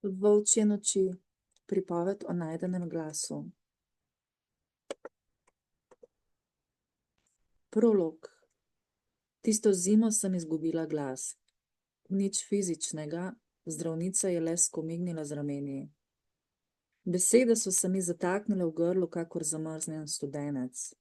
Volčje noči, pripoved o najdenem glasu. Prolog. Tisto zimo sem izgubila glas. Nič fizičnega, zdravnica je le skomignila z rameni. Besede so se mi zataknile v grlu, kakor zamrznjen studenec.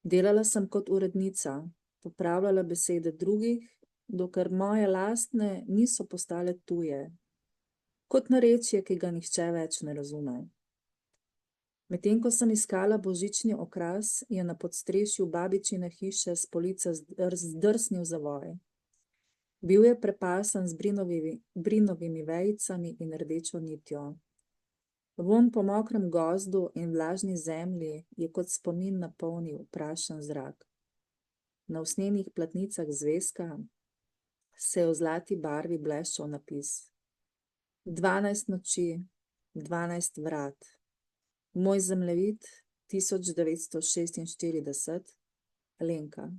Delala sem kot urednica, popravljala besede drugih, dokler moje lastne niso postale tuje, kot narečje, ki ga nihče več ne razume. Medtem ko sem iskala božični okras, je na podstrešju babičine hiše s police zdrsnil zavoj. Bil je prepasan z brinovimi vejicami in rdečo nitjo. Vonj po mokrem gozdu in vlažni zemlji je kot spomin napolnil prašen zrak. Na usnjenih platnicah zvezka se je v zlati barvi bleščal napis: 12 noči, 12 vrat. Moj zemljevid 1946, Alenka.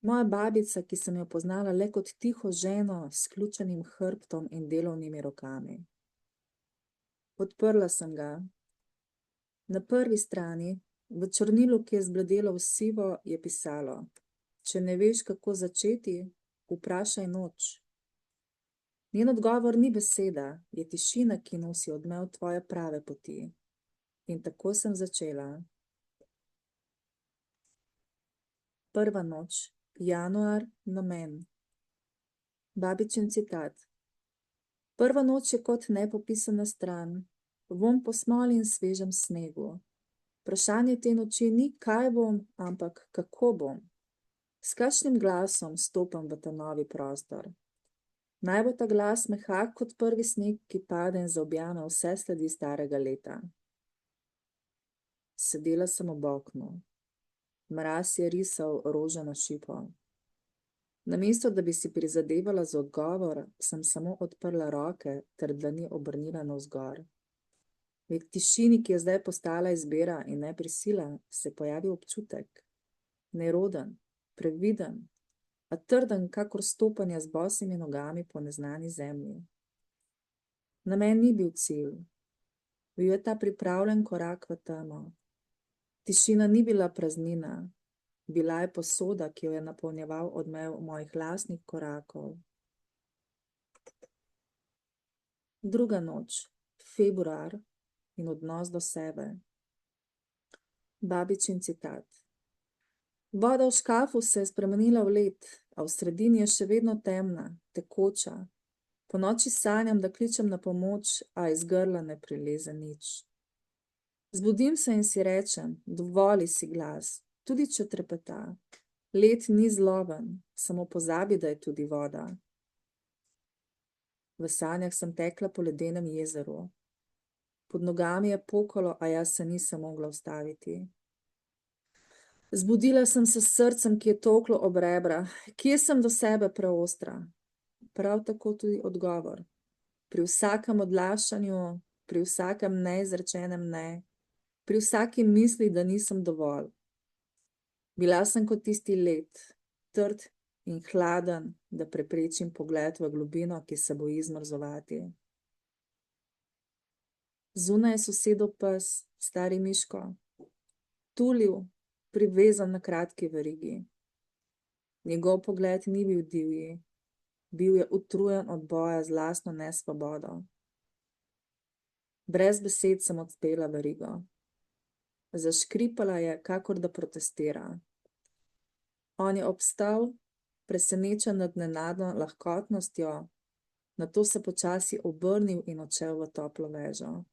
Moja babica, ki sem jo poznala le kot tiho ženo s sključenim hrbtom in delovnimi rokami. Odprla sem ga. Na prvi strani, v črnilu, ki je zbledelo v sivo, je pisalo: če ne veš, kako začeti, vprašaj noč. Njen odgovor ni beseda, je tišina, ki nosi odmev tvoje prave poti. In tako sem začela. Prva noč, januar, namen. Babičin citat. Prva noč je kot nepopisana stran, vonj po smoli in svežem snegu. Vprašanje te noči ni, kaj bom, ampak kako bom. S kakšnim glasom stopam v ta novi prostor. Naj bo ta glas mehak kot prvi sneg, ki pade in zaobjame vse sledi starega leta. Sedela sem ob oknu. Mraz je risal rože na šipo. Namesto, da bi si prizadevala za odgovor, sem samo odprla roke ter dlani obrnila navzgor. V tišini, ki je zdaj postala izbira in ne prisila, se pojavi občutek. Neroden, previden, a trden, kakor stopanje z bosimi nogami po neznani zemlji. Namen ni bil cilj. Bil je ta pripravljen korak v temo. Tišina ni bila praznina, bila je posoda, ki jo je napolnjeval odmev mojih lastnih korakov. Druga noč, februar in odnos do sebe. Babičin citat. Voda v škafu se je spremenila v led, a v sredini je še vedno temna, tekoča. Po noči sanjam, da kličem na pomoč, a iz grla ne prileze nič. Zbudim se in si rečem, dovoli si glas, tudi če trepeta. Led ni zloven, samo pozabi, da je tudi voda. V sanjah sem tekla po ledenem jezeru. Pod nogami je pokalo, a jaz se nisem mogla ustaviti. Zbudila sem se s srcem, ki je tolklo ob rebra. Kje sem do sebe preostra? Prav tako tudi odgovor. Pri vsakem odlašanju, pri vsakem neizrečenem ne, pri vsaki misli, da nisem dovolj. Bila sem kot tisti led, trd in hladen, da preprečim pogled v globino, ki se boji zmrzovati. Zunaj je sosedov pes, stari Miško, tulil, privezan na kratki verigi. Njegov pogled ni bil divji, bil je utrujen od boja z lastno nesvobodo. Brez besed sem odpela verigo. Zaškripala je, kakor da protestira. On je obstal, presenečen nad nenadno lahkotnostjo, nato se počasi obrnil in odšel v toplo vežo.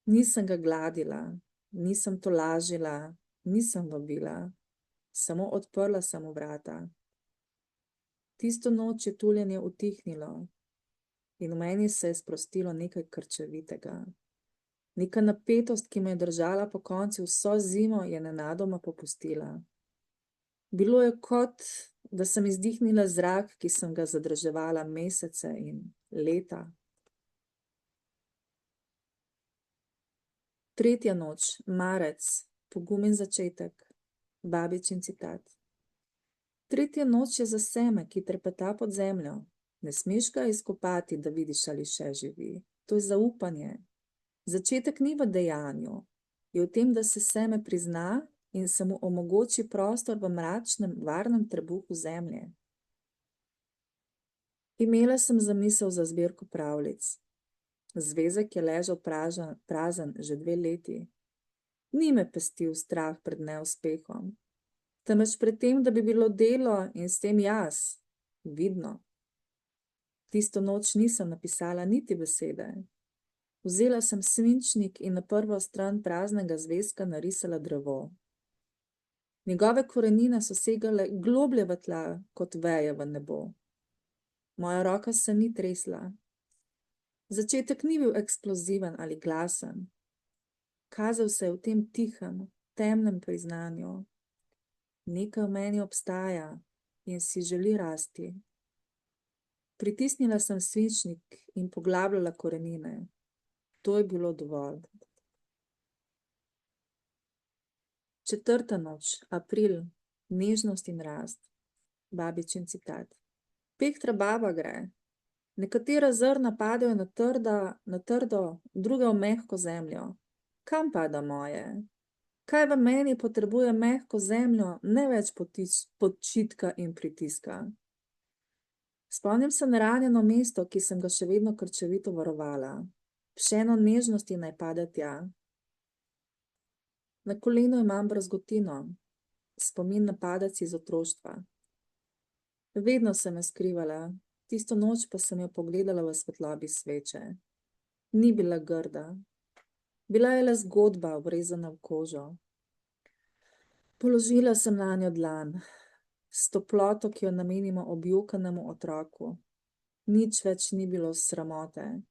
Nisem ga gladila, nisem tolažila, nisem vabila, samo odprla sem mu vrata. Tisto noč je tuljenje utihnilo in v meni se je sprostilo nekaj krčevitega. Neka napetost, ki me je držala po koncu vso zimo, je nenadoma popustila. Bilo je kot, da sem izdihnila zrak, ki sem ga zadrževala mesece in leta. Tretja noč, marec, pogumen začetek. Babičin citat. Tretja noč je za seme, ki trepeta pod zemljo. Ne smeš ga izkopati, da vidiš, ali še živi. To je zaupanje. Začetek ni v dejanju, je v tem, da se seme prizna in se mu omogoči prostor v mračnem, varnem trebuhu zemlje. Imela sem zamisel za zbirko pravljic. Zvezek je ležal prazen že 2 leti. Ni me pestil strah pred neuspehom, temveč pred tem, da bi bilo delo in s tem jaz vidno. Tisto noč nisem napisala niti besede. Vzela sem svinčnik in na prvo stran praznega zvezka narisala drevo. Njegove korenine so segale globlje v tla, kot veje v nebo. Moja roka se ni tresla. Začetek ni bil eksploziven ali glasen. Kazal se je v tem tihem, temnem priznanju. Nekaj v meni obstaja in si želi rasti. Pritisnila sem svinčnik in poglabljala korenine. To je bilo dovolj. 4. noč, april, nežnost in rast. Babičin citat. Pehtra baba gre. Nekatera zrna padajo na trdo, druge v mehko zemljo. Kam pada moje? Kaj v meni potrebuje mehko zemljo, ne več počitka in pritiska? Spomnim se na ranjeno mesto, ki sem ga še vedno krčevito varovala. Pšeno nežnosti naj pade tja. Na kolenu imam brazgotino, spomin na padec iz otroštva. Vedno sem jo skrivala, tisto noč pa sem jo pogledala v svetlobi sveče. Ni bila grda. Bila je le zgodba, vrezana v kožo. Položila sem nanjo dlan, s toploto, ki jo namenimo objokanemu otroku. Nič več ni bilo sramote.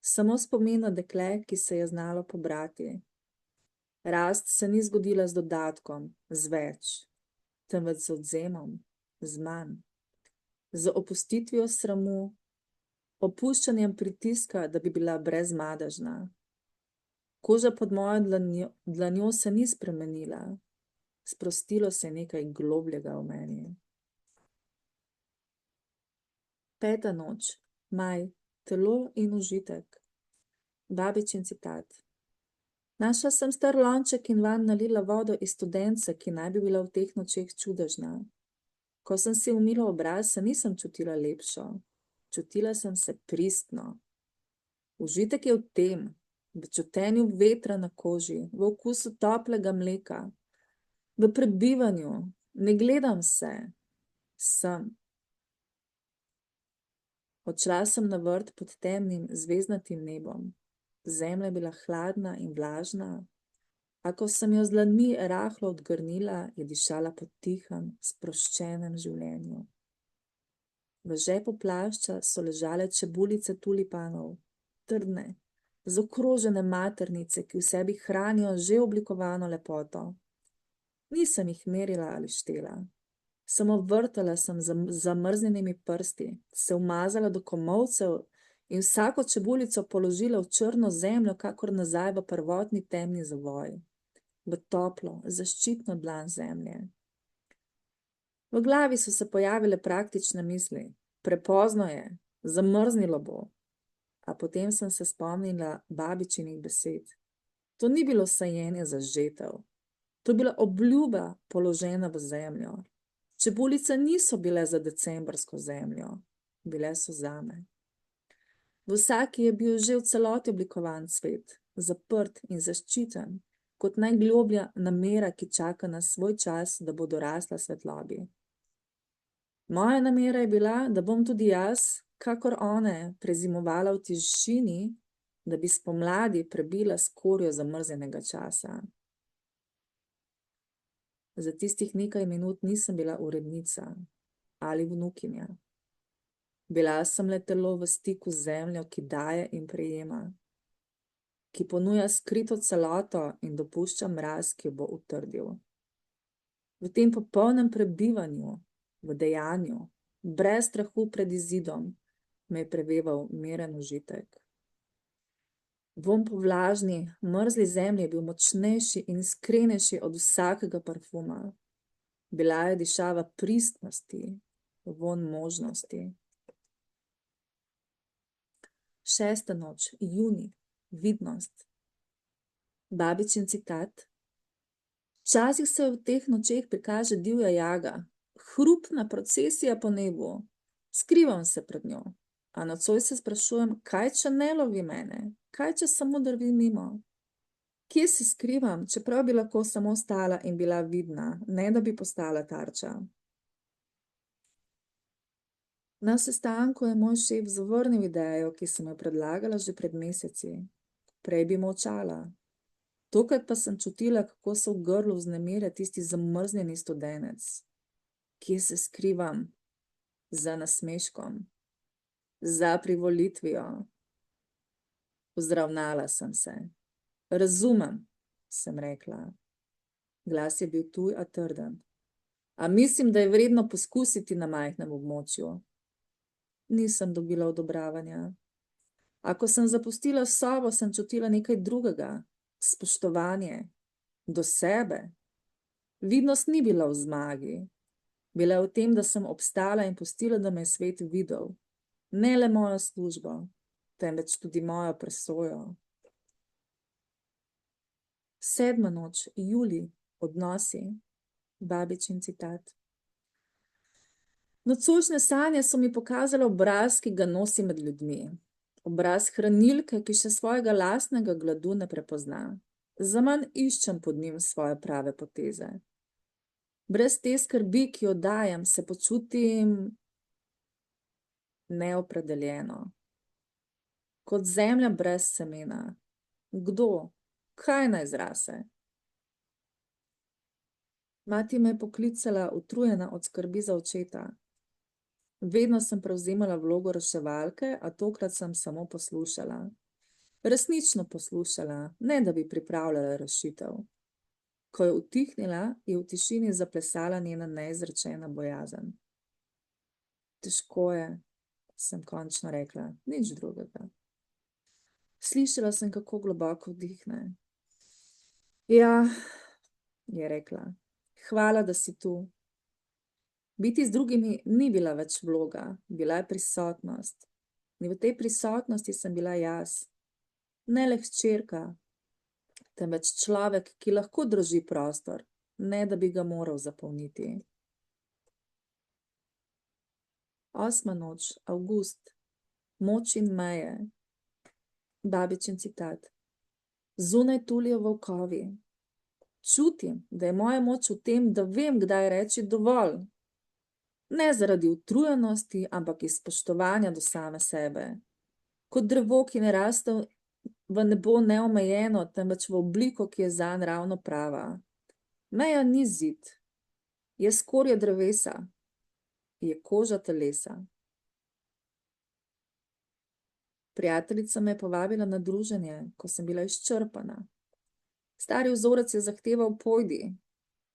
Samo spomin na dekle, ki se je znalo pobrati. Rast se ni zgodila z dodatkom, z več, temveč z odvzemom, z manj. Z opustitvijo sramu, opuščanjem pritiska, da bi bila brezmadežna. Koža pod mojo dlanjo se ni spremenila. Sprostilo se je nekaj globljega v meni. 5. noč, maj, telo in užitek. Babičin citat. Našla sem star lonček in vanj nalila vodo iz studence, ki naj bi bila v teh nočeh čudežna. Ko sem si umila obraz, se nisem čutila lepšo. Čutila sem se pristno. Užitek je v tem, v čutenju vetra na koži, v okusu toplega mleka, v prebivanju. Ne gledam se, sem. Odšla sem na vrt pod temnim, zvezdnatim nebom. Zemlja je bila hladna in vlažna, a ko sem jo z dlanmi rahlo odgrnila, je dišala po tihem, sproščenem življenju. V žepu plašča so ležale čebulice tulipanov, trdne, zaokrožene maternice, ki v sebi hranijo že oblikovano lepoto. Nisem jih merila ali štela. Samo vrtala sem z zamrznjenimi prsti, se umazala do komolcev in vsako čebulico položila v črno zemljo, kakor nazaj v prvotni temni zavoj, v toplo, zaščitno dlan zemlje. V glavi so se pojavile praktične misli. Prepozno je, zamrznilo bo. A potem sem se spomnila babičinih besed. To ni bilo sajenje za žetev. To je bila obljuba položena v zemljo. Čebulice niso bile za decembrsko zemljo, bile so zame. V vsaki je bil že v celoti oblikovan svet, zaprt in zaščiten, kot najgloblja namera, ki čaka na svoj čas, da bo dorasla svetlobi. Moja namera je bila, da bom tudi jaz, kakor one, prezimovala v tišini, da bi spomladi prebila skorjo zamrznjenega časa. Za tistih nekaj minut nisem bila urednica ali vnukinja. Bila sem le telo v stiku z zemljo, ki daje in prejema, ki ponuja skrito celoto in dopušča mraz, ki jo bo utrdil. V tem popolnem prebivanju, v dejanju, brez strahu pred izidom, me je preveval miren užitek. Vonj po vlažni, mrzli zemlji je bil močnejši in iskrenejši od vsakega parfuma. Bila je dišava pristnosti, vonj možnosti. 6. noč, junij, vidnost. Babičin citat. Včasih se v teh nočeh prikaže divja jaga, hrupna procesija po nebu. Skrivam se pred njo, a nocoj se sprašujem, kaj če ne lovi mene, kaj če samo drvi mimo. Kje se skrivam, čeprav bi lahko samo stala in bila vidna, ne da bi postala tarča. Na sestanku je moj šef zavrnil idejo, ki sem jo predlagala že pred meseci. Prej bi molčala. Tokrat pa sem čutila, kako se v grlu vznemirja tisti zamrznjeni studenec. Kje se skrivam? Za nasmeškom. Za privolitvijo. Vzravnala sem se. Razumem, sem rekla. Glas je bil tuj, a trden. A mislim, da je vredno poskusiti na majhnem območju. Nisem dobila odobravanja. Ako sem zapustila sobo, sem čutila nekaj drugega. Spoštovanje. Do sebe. Vidnost ni bila v zmagi. Bila je v tem, da sem obstala in pustila, da me je svet videl. Ne le mojo službo, temveč tudi mojo presojo. 7. noč, julij, odnosi. Babičin citat. Nocojšnje sanje so mi pokazale obraz, ki ga nosi med ljudmi. Obraz hranilke, ki še svojega lastnega gladu ne prepozna. Zaman iščem pod njim svoje prave poteze. Brez te skrbi, ki jo dajem, se počutim neopredeljeno. Kot zemlja brez semena. Kdo? Kaj naj zrase? Mati me je poklicala, utrujena od skrbi za očeta. Vedno sem prevzemala vlogo reševalke, a tokrat sem samo poslušala. Resnično poslušala, ne da bi pripravljala rešitev. Ko je utihnila, je v tišini zaplesala njena neizrečena bojazen. Težko je, sem končno rekla, nič drugega. Slišala sem, kako globoko vdihne. Ja, je rekla, hvala, da si tu. Biti z drugimi ni bila več vloga, bila je prisotnost. In v tej prisotnosti sem bila jaz. Ne le hčerka, temveč človek, ki lahko drži prostor, ne da bi ga moral zapolniti. 8. noč, avgust, moč in meje. Babičin citat. Zunaj tulijo volkovi. Čutim, da je moja moč v tem, da vem, kdaj reči dovolj. Ne zaradi utrujenosti, ampak iz spoštovanja do same sebe. Kot drevo, ki ne raste v nebo neomejeno, temveč v obliko, ki je zanj ravno prava. Meja ni zid, je skorja drevesa, je koža telesa. Prijateljica me je povabila na druženje, ko sem bila izčrpana. Stari vzorec je zahteval pojdi.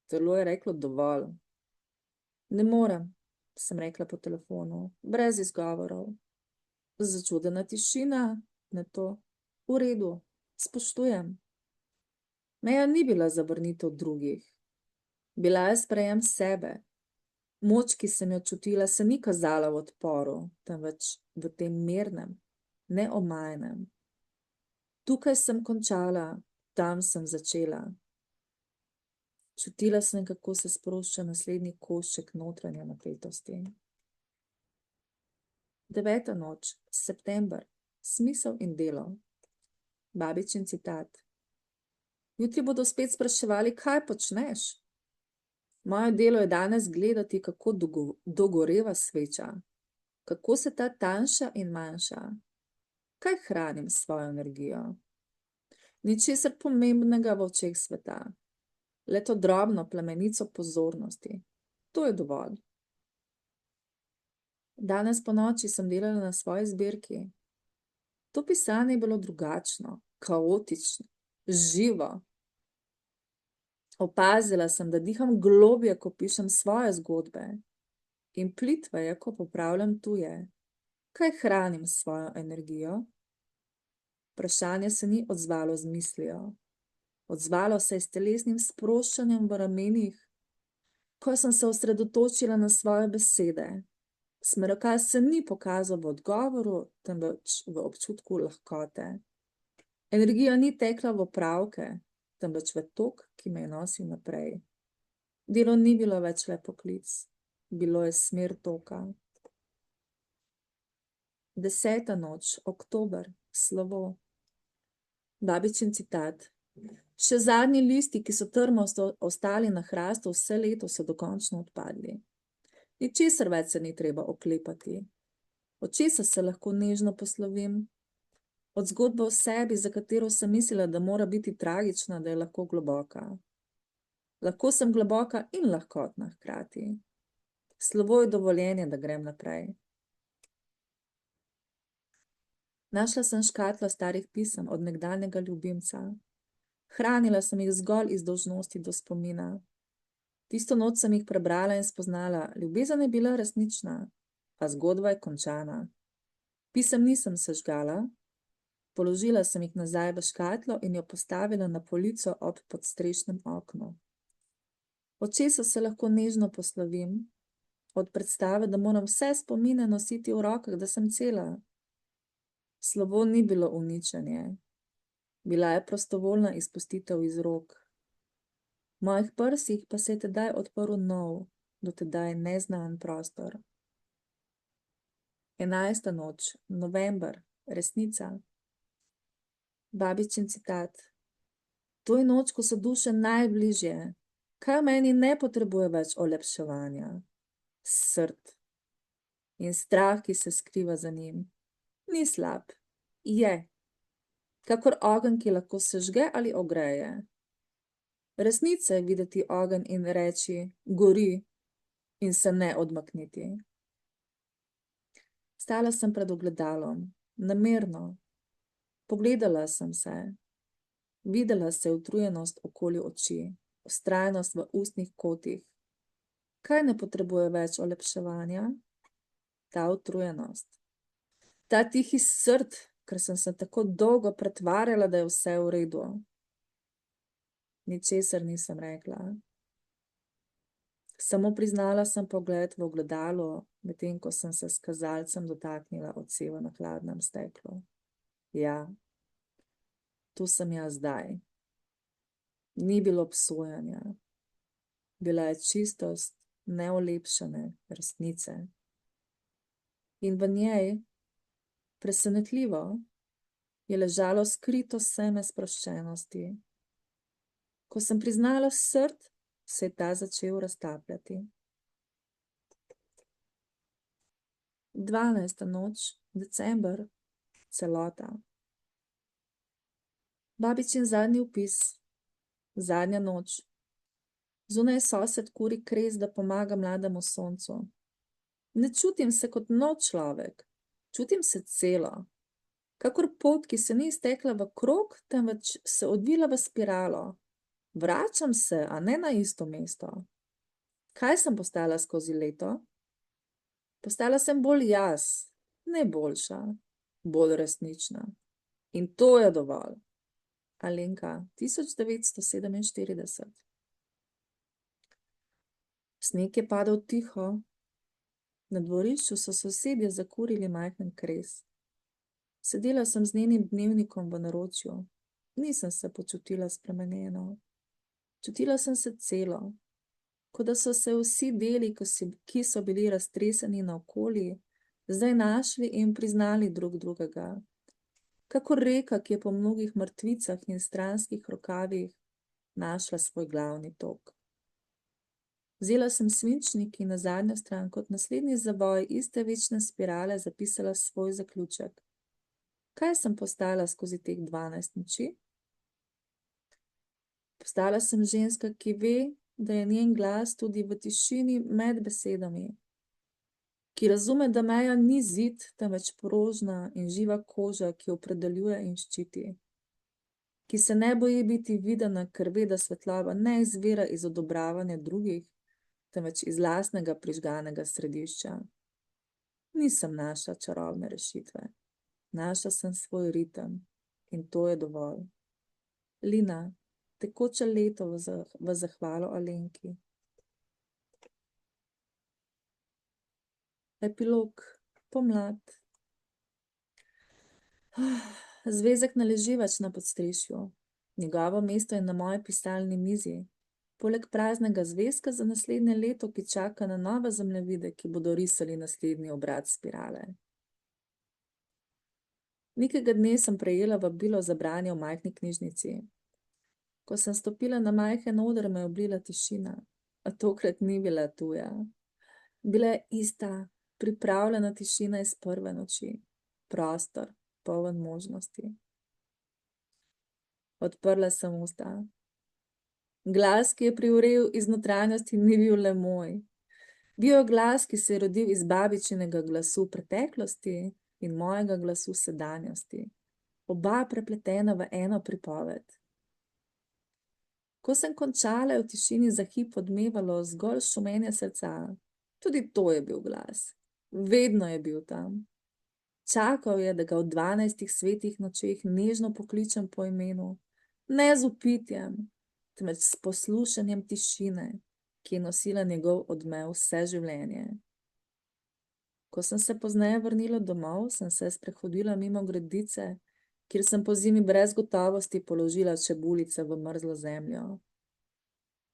Telo je reklo dovolj. Ne morem, sem rekla po telefonu, brez izgovorov. Začudena tišina, ne to. V redu, spoštujem. Meja ni bila zavrnitev drugih. Bila je sprejem sebe. Moč, ki sem jo čutila, se ni kazala v odporu, temveč v tem mirnem, neomajenem. Tukaj sem končala, tam sem začela. Čutila sem, kako se sprošča naslednji košček notranje napetosti. 9. noč, september, smisel in delo. Babičin citat. Jutri bodo spet spraševali, kaj počneš? Moje delo je danes gledati, kako dogoreva sveča, kako se ta tanjša in manjša. Kaj hranim s svojo energijo? Ničesar pomembnega v očeh sveta. Le to drobno plamenico pozornosti. To je dovolj. Danes ponoči sem delala na svoji zbirki. To pisanje je bilo drugačno, kaotično, živo. Opazila sem, da diham globje, ko pišem svoje zgodbe. In plitveje, ko popravljam tuje. Kaj hranim s svojo energijo? Vprašanje se ni odzvalo z mislijo. Odzvalo se je s telesnim sproščanjem v ramenih, ko sem se osredotočila na svoje besede. Smerokaz se ni pokazal v odgovoru, temveč v občutku lahkote. Energija ni tekla v opravke, temveč v tok, ki me je nosil naprej. Delo ni bilo več le poklic, bilo je smer toka. 10. noč, oktober, slovo. Babičin citat. Še zadnji listi, ki so trmasto ostali na hrastu vse leto, so dokončno odpadli. Ničesar več se ni treba oklepati. Od česa se lahko nežno poslovim? Od zgodbe o sebi, za katero sem mislila, da mora biti tragična, da je lahko globoka. Lahko sem globoka in lahkotna hkrati. Slovo je dovoljenje, da grem naprej. Našla sem škatlo starih pisem od nekdanjega ljubimca. Hranila sem jih zgolj iz dolžnosti do spomina. Tisto noč sem jih prebrala in spoznala, ljubezen je bila resnična, a zgodba je končana. Pisem nisem sežgala, položila sem jih nazaj v škatlo in jo postavila na polico ob podstrešnem oknu. Od česa se lahko nežno poslovim? Od predstave, da moram vse spomine nositi v rokah, da sem cela. Slovo ni bilo uničenje. Bila je prostovoljna izpustitev iz rok. V mojih prsih pa se je tedaj odprl nov, do tedaj neznan prostor. 11. noč, november, resnica. Babičin citat. To je noč, ko so duše najbližje. Kaj v meni ne potrebuje več olepševanja? Srd. In strah, ki se skriva za njim. Ni slab. Je. Kakor ogenj, ki lahko sežge ali ogreje. Resnica je videti ogenj in reči, gori, in se ne odmakniti. Stala sem pred ogledalom, namerno. Pogledala sem se. Videla se utrujenost okoli oči, vztrajnost v ustnih kotih. Kaj ne potrebuje več olepševanja? Ta utrujenost. Ta tihi srd, ker sem se tako dolgo pretvarjala, da je vse v redu. Ničesar nisem rekla. Samo priznala sem pogled v ogledalo, medtem ko sem se s kazalcem dotaknila odseva na hladnem steklu. Ja, tu sem jaz zdaj. Ni bilo obsojanja. Bila je čistost neolepšane resnice. In v njej, presenetljivo, je ležalo skrito seme sproščenosti. Ko sem priznala srd, se je ta začel raztapljati. 12. noč, december, celota. Babičin zadnji vpis, zadnja noč. Zunaj sosed kuri kres, da pomaga mlademu soncu. Ne čutim se kot nov človek, čutim se celo. Kakor pot, ki se ni iztekla v krog, temveč se odvila v spiralo. Vračam se, a ne na isto mesto. Kaj sem postala skozi leto? Postala sem bolj jaz, ne boljša, bolj resnična. In to je dovolj. Alenka, 1947. Sneg je padal tiho. Na dvorišču so sosedje zakurili majhen kres. Sedela sem z njenim dnevnikom v naročju. Nisem se počutila spremenjeno. Čutila sem se celo, kot da so se vsi deli, ki so bili raztreseni naokoli, zdaj našli in priznali drug drugega. Kakor reka, ki je po mnogih mrtvicah in stranskih rokavih našla svoj glavni tok. Vzela sem svinčnik in na zadnjo stran kot naslednji zavoj iste večne spirale zapisala svoj zaključek. Kaj sem postala skozi teh 12 noči? Postala sem ženska, ki ve, da je njen glas tudi v tišini med besedami, ki razume, da meja ni zid, temveč prožna in živa koža, ki opredeljuje in ščiti, ki se ne boji biti videna, ker ve, da svetloba ne izvira iz odobravanja drugih, temveč iz lastnega prižganega središča. Nisem našla čarobne rešitve. Našla sem svoj ritem in to je dovolj. Lina, tekoče leto v zahvalo Alenki. Epilog. Pomlad. Zvezek ne leži več na podstrešju. Njegovo mesto je na moji pisalni mizi. Poleg praznega zvezka za naslednje leto, ki čaka na nove zemljevide, ki bodo risali naslednji obrat spirale. Nekega dne sem prejela vabilo za branje v majhni knjižnici. Ko sem stopila na majhen oder, me je oblila tišina, a tokrat ni bila tuja. Bila je ista, pripravljena tišina iz prve noči. Prostor, poln možnosti. Odprla sem usta. Glas, ki je privrel iz notranjosti, ni bil le moj. Bil je glas, ki se je rodil iz babičinega glasu preteklosti in mojega glasu sedanjosti. Oba prepletena v eno pripoved. Ko sem končala, je v tišini za hip odmevalo zgolj šumenje srca. Tudi to je bil glas. Vedno je bil tam. Čakal je, da ga v 12 svetih nočeh nežno pokličem po imenu. Ne z vpitjem, temveč s poslušanjem tišine, ki je nosila njegov odmev vse življenje. Ko sem se pozneje vrnila domov, sem se sprehodila mimo gredice, kjer sem po zimi brez gotovosti položila čebulice v mrzlo zemljo.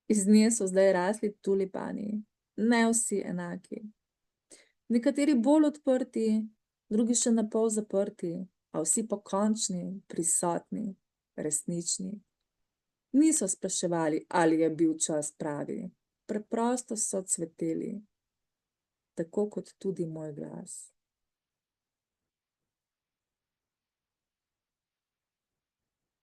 Iz nje so zdaj rasli tulipani, ne vsi enaki. Nekateri bolj odprti, drugi še napol zaprti, a vsi pokončni, prisotni, resnični. Niso spraševali, ali je bil čas pravi. Preprosto so cveteli, tako kot tudi moj glas.